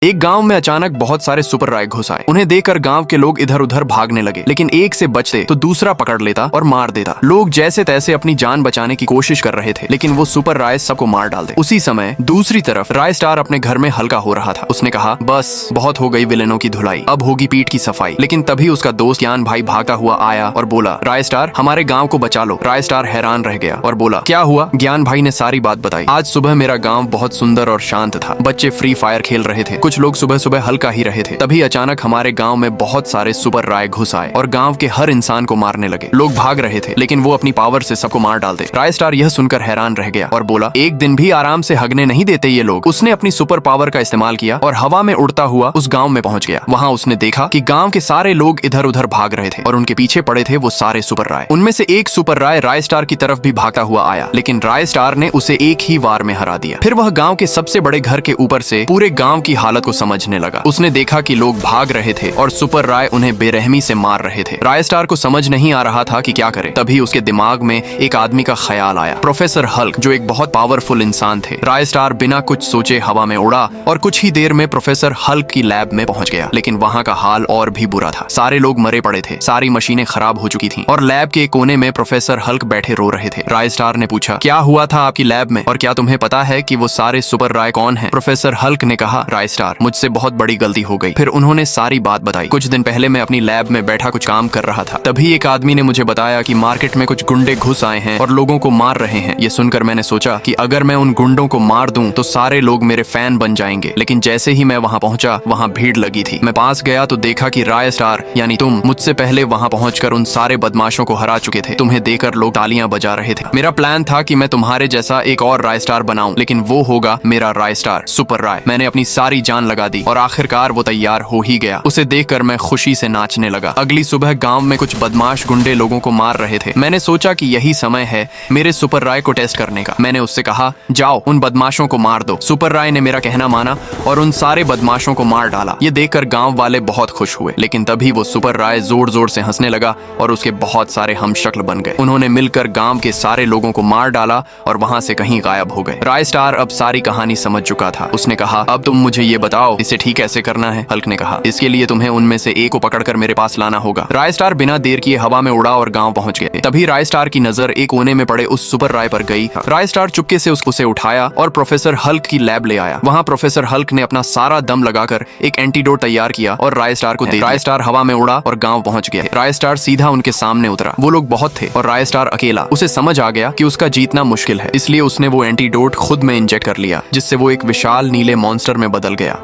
एक गांव में अचानक बहुत सारे सुपर राय घुस आए। उन्हें देखकर गांव के लोग इधर उधर भागने लगे, लेकिन एक से बचते तो दूसरा पकड़ लेता और मार देता। लोग जैसे तैसे अपनी जान बचाने की कोशिश कर रहे थे, लेकिन वो सुपर राय सबको मार डालते। उसी समय दूसरी तरफ राय स्टार अपने घर में हल्का हो रहा था। उसने कहा, बस बहुत हो गई विलेनों की धुलाई, अब होगी पीठ की सफाई। लेकिन तभी उसका दोस्त ज्ञान भाई भागता हुआ आया और बोला, राय स्टार हमारे गाँव को बचा लो। राय स्टार हैरान रह गया और बोला, क्या हुआ? ज्ञान भाई ने सारी बात बताई। आज सुबह मेरा गाँव बहुत सुंदर और शांत था। बच्चे फ्री फायर खेल रहे थे, कुछ लोग सुबह सुबह हल्का ही रहे थे। तभी अचानक हमारे गांव में बहुत सारे सुपर राय घुस आए और गांव के हर इंसान को मारने लगे। लोग भाग रहे थे, लेकिन वो अपनी पावर से सबको मार डालते। राय स्टार यह सुनकर हैरान रह गया और बोला, एक दिन भी आराम से हगने नहीं देते ये लोग। उसने अपनी सुपर पावर का इस्तेमाल किया और हवा में उड़ता हुआ उस गांव में पहुंच गया। वहां उसने देखा कि गांव के सारे लोग इधर उधर भाग रहे थे और उनके पीछे पड़े थे वो सारे सुपर राय। उनमें से एक सुपर राय राय स्टार की तरफ भी भागता हुआ आया, लेकिन राय स्टार ने उसे एक ही वार में हरा दिया। फिर वह गांव के सबसे बड़े घर के ऊपर से पूरे गांव की हालत को समझने लगा। उसने देखा कि लोग भाग रहे थे और सुपर राय उन्हें बेरहमी से मार रहे थे। राय स्टार को समझ नहीं आ रहा था कि क्या करे। तभी उसके दिमाग में एक आदमी का ख्याल आया, प्रोफेसर हल्क, जो एक बहुत पावरफुल इंसान थे। राय स्टार बिना कुछ सोचे हवा में उड़ा और कुछ ही देर में प्रोफेसर हल्क की लैब में पहुंच गया। लेकिन वहां का हाल और भी बुरा था। सारे लोग मरे पड़े थे, सारी मशीनें खराब हो चुकी थी और लैब के कोने में प्रोफेसर हल्क बैठे रो रहे थे। राय स्टार ने पूछा, क्या हुआ था आपकी लैब में और क्या तुम्हें पता है कि वो सारे सुपर राय कौन है? प्रोफेसर हल्क ने कहा, राय स्टार, मुझसे बहुत बड़ी गलती हो गई। फिर उन्होंने सारी बात बताई। कुछ दिन पहले मैं अपनी लैब में बैठा कुछ काम कर रहा था। तभी एक आदमी ने मुझे बताया कि मार्केट में कुछ गुंडे घुस आए हैं और लोगों को मार रहे हैं। ये सुनकर मैंने सोचा कि अगर मैं उन गुंडों को मार दूं तो सारे लोग मेरे फैन बन जाएंगे। लेकिन जैसे ही मैं वहां पहुंचा, वहां भीड़ लगी थी। मैं पास गया तो देखा कि राय स्टार यानी तुम मुझसे पहले वहां पहुंचकर उन सारे बदमाशों को हरा चुके थे। तुम्हें देखकर लोग तालियां बजा रहे थे। मेरा प्लान था कि मैं तुम्हारे जैसा एक और राय स्टार बनाऊं, लेकिन वो होगा मेरा राय स्टार सुपर राय। मैंने अपनी सारी जान लगा दी और आखिरकार वो तैयार हो ही गया। उसे देखकर मैं खुशी से नाचने लगा। अगली सुबह गांव में कुछ बदमाश गुंडे लोगों को मार रहे थे। मैंने सोचा कि यही समय है मेरे सुपर राय को टेस्ट करने का। मैंने उससे कहा, जाओ उन बदमाशों को मार दो। सुपर राय ने मेरा कहना माना और उन सारे बदमाशों को मार डाला। ये देखकर गांव वाले बहुत खुश हुए। लेकिन तभी वो सुपर राय जोर जोर से हंसने लगा और उसके बहुत सारे हमशक्ल बन गए। उन्होंने मिलकर गांव के सारे लोगों को मार डाला और वहां से कहीं गायब हो गए। राय स्टार अब सारी कहानी समझ चुका था। उसने कहा, अब तुम मुझे ये बताओ इसे ठीक कैसे करना है? हल्क ने कहा, इसके लिए तुम्हें उनमें से एक को पकड़कर मेरे पास लाना होगा। राय स्टार बिना देर किए हवा में उड़ा और गांव पहुंच गए। तभी राय स्टार की नजर एक कोने में पड़े उस सुपर राय पर गई। राय स्टार चुपके से उसे उठाया और प्रोफेसर हल्क की लैब ले आया। वहां प्रोफेसर हल्क ने अपना सारा दम लगाकर एक एंटीडोट तैयार किया और राय स्टार को दे दिया। राय स्टार हवा में उड़ा और गांव पहुंच गया। राय स्टार सीधा उनके सामने उतरा। वो लोग बहुत थे और राय स्टार अकेला। उसे समझ आ गया कि उसका जीतना मुश्किल है, इसलिए उसने वो एंटीडोट खुद में इंजेक्ट कर लिया, जिससे वो एक विशाल नीले मॉन्स्टर में बदल गया।